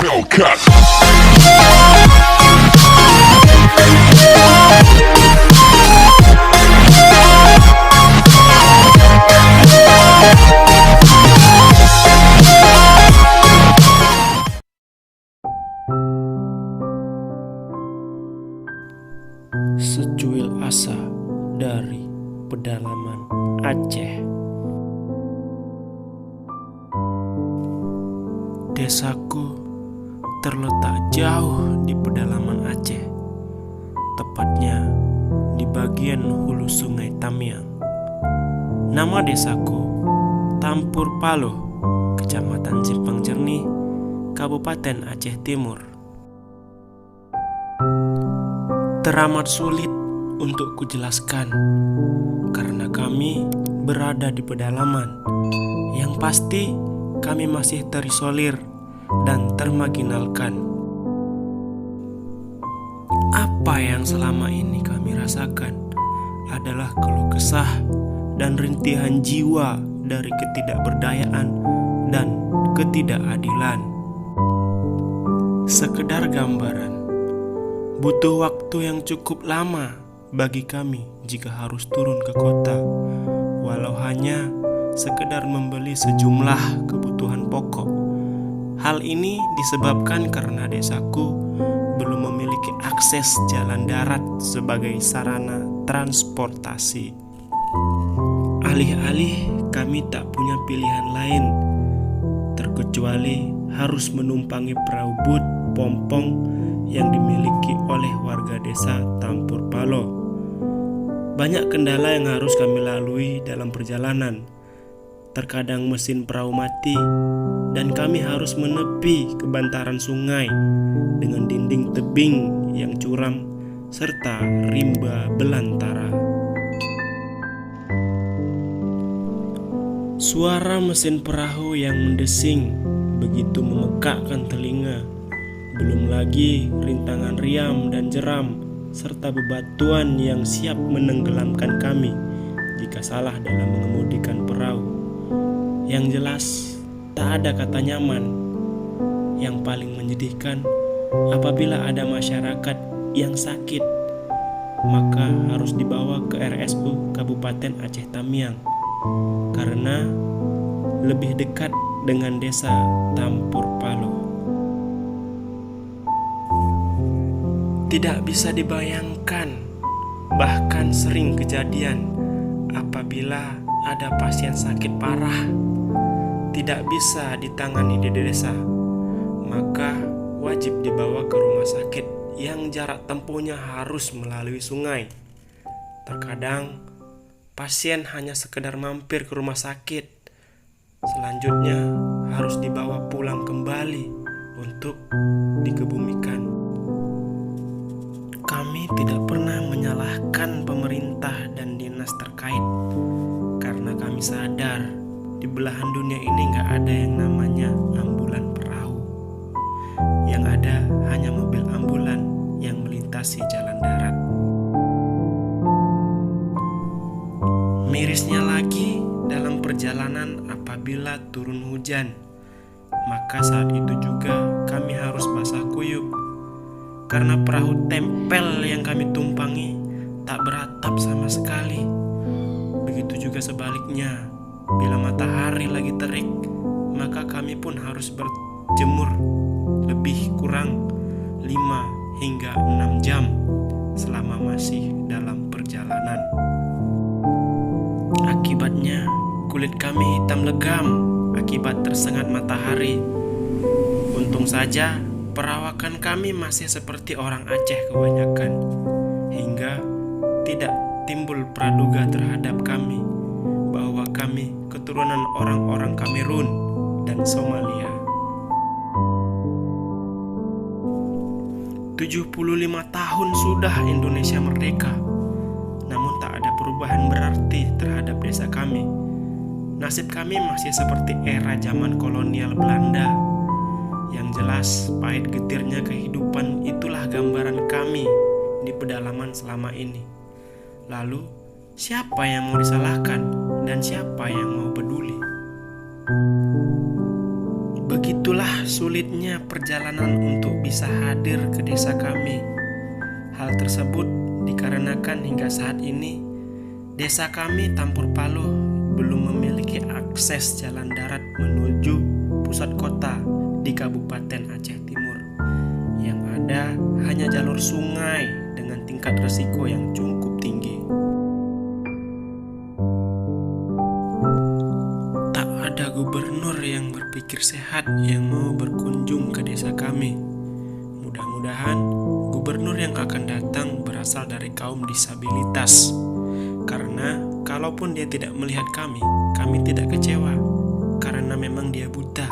Hellcat. Secuil asa dari pedalaman Aceh. Desaku terletak jauh di pedalaman Aceh, tepatnya di bagian hulu sungai Tamiang. Nama desaku Tampur Paloh, Kecamatan Simpang Jernih, Kabupaten Aceh Timur. Teramat sulit untuk kujelaskan karena kami berada di pedalaman. Yang pasti kami masih terisolir dan termarginalkan. Apa yang selama ini kami rasakan adalah keluh kesah dan rintihan jiwa dari ketidakberdayaan dan ketidakadilan. Sekedar gambaran, butuh waktu yang cukup lama bagi kami jika harus turun ke kota, walau hanya sekedar membeli sejumlah kebutuhan pokok. Hal ini disebabkan karena desaku belum memiliki akses jalan darat sebagai sarana transportasi. Alih-alih kami tak punya pilihan lain terkecuali harus menumpangi perahu boot pompong yang dimiliki oleh warga desa Tampur Paloh. Banyak kendala yang harus kami lalui dalam perjalanan. Terkadang mesin perahu mati dan kami harus menepi ke bantaran sungai dengan dinding tebing yang curam serta rimba belantara. Suara mesin perahu yang mendesing begitu memekakkan telinga. Belum lagi rintangan riam dan jeram serta bebatuan yang siap menenggelamkan kami jika salah dalam mengemudikan perahu. Yang jelas, tak ada kata nyaman. Yang paling menyedihkan, apabila ada masyarakat yang sakit, maka harus dibawa ke RSU Kabupaten Aceh Tamiang karena lebih dekat dengan desa Tampur Paloh. Tidak bisa dibayangkan, bahkan sering kejadian apabila ada pasien sakit parah tidak bisa ditangani di desa, maka wajib dibawa ke rumah sakit yang jarak tempuhnya harus melalui sungai. Terkadang pasien hanya sekedar mampir ke rumah sakit, selanjutnya harus dibawa pulang kembali untuk dikebumikan. Kami tidak pernah menyalahkan pemerintah dan dinas terkait karena kami sadar di belahan dunia ini gak ada yang namanya ambulan perahu. Yang ada hanya mobil ambulan yang melintasi jalan darat. Mirisnya lagi dalam perjalanan apabila turun hujan, maka saat itu juga kami harus basah kuyup karena perahu tempel yang kami tumpangi tak beratap sama sekali. Begitu juga sebaliknya, bila matahari lagi terik, maka kami pun harus berjemur lebih kurang 5 hingga 6 jam selama masih dalam perjalanan. Akibatnya, kulit kami hitam legam akibat tersengat matahari. Untung saja perawakan kami masih seperti orang Aceh kebanyakan, hingga tidak timbul praduga terhadap kami bahwa kami keturunan orang-orang Kamerun dan Somalia. 75 tahun sudah Indonesia merdeka, namun tak ada perubahan berarti terhadap desa kami. Nasib kami masih seperti era zaman kolonial Belanda. Yang jelas, pahit getirnya kehidupan itulah gambaran kami di pedalaman selama ini. Lalu, siapa yang mau disalahkan dan siapa yang mau peduli? Begitu Begitulah sulitnya perjalanan untuk bisa hadir ke desa kami. Hal tersebut dikarenakan hingga saat ini desa kami Tampur Paloh belum memiliki akses jalan darat menuju pusat kota di Kabupaten Aceh Timur. Yang ada hanya jalur sungai dengan tingkat risiko yang cukup tinggi. Tak ada gubernur yang berpikir sehat yang mau berkunjung ke desa kami. Mudah-mudahan gubernur yang akan datang berasal dari kaum disabilitas. Karena kalaupun dia tidak melihat kami tidak kecewa, karena memang dia buta.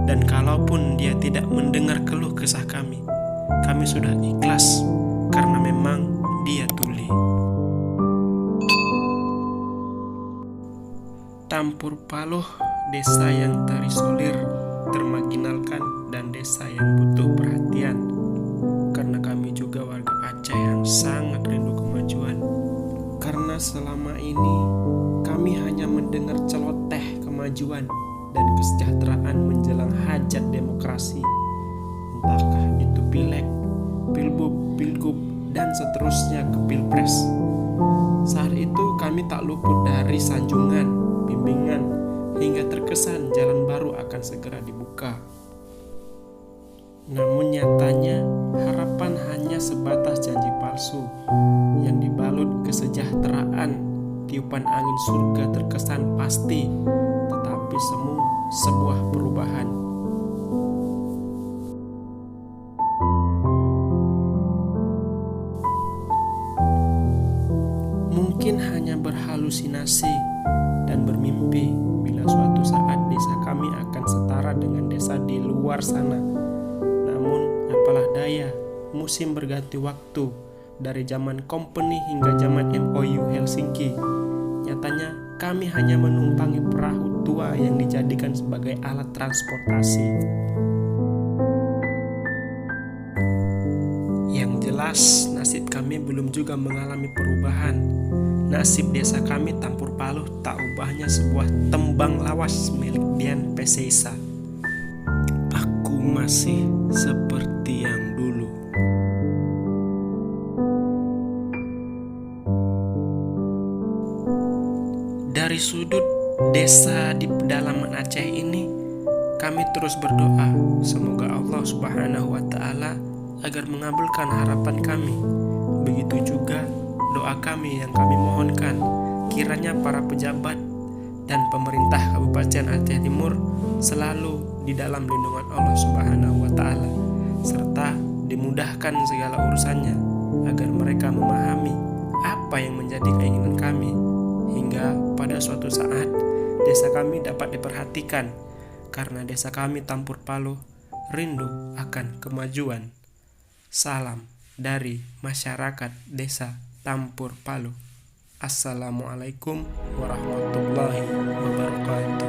Dan kalaupun dia tidak mendengar keluh kesah kami sudah ikhlas, karena memang dia tuli. Tampur Paloh, desa yang terisolir, termarginalkan, dan desa yang butuh perhatian. Karena kami juga warga Aceh yang sangat rindu kemajuan. Karena selama ini kami hanya mendengar celoteh kemajuan dan kesejahteraan menjelang hajat demokrasi. Entahkah itu pileg, pilbub, pilgub, dan seterusnya ke pilpres. Saat itu kami tak luput dari sanjungan, bimbingan, hingga terkesan jalan baru akan segera dibuka. Namun nyatanya harapan hanya sebatas janji palsu yang dibalut kesejahteraan. Tiupan angin surga terkesan pasti, tetapi semu sebuah perubahan. Mungkin hanya berhalusinasi dan bermimpi bila suatu saat desa kami akan setara dengan desa di luar sana. Namun apalah daya, musim berganti waktu, dari zaman company hingga zaman MOU Helsinki. Nyatanya kami hanya menumpangi perahu tua yang dijadikan sebagai alat transportasi. Yang jelas nasib kami belum juga mengalami perubahan. Nasib desa kami Tampur Paloh tak ubahnya sebuah tembang lawas milik Dian Peseisa. Aku masih seperti yang dulu. Dari sudut desa di pedalaman Aceh ini, kami terus berdoa semoga Allah Subhanahu wa Ta'ala agar mengabulkan harapan kami. Begitu juga doa kami yang kami mohonkan, kiranya para pejabat dan pemerintah Kabupaten Aceh Timur selalu di dalam lindungan Allah Subhanahu wa Ta'ala, serta dimudahkan segala urusannya agar mereka memahami apa yang menjadi keinginan kami, hingga pada suatu saat desa kami dapat diperhatikan, karena desa kami Tampur Paloh rindu akan kemajuan. Salam dari masyarakat desa Tampur Paloh. Assalamualaikum warahmatullahi wabarakatuh.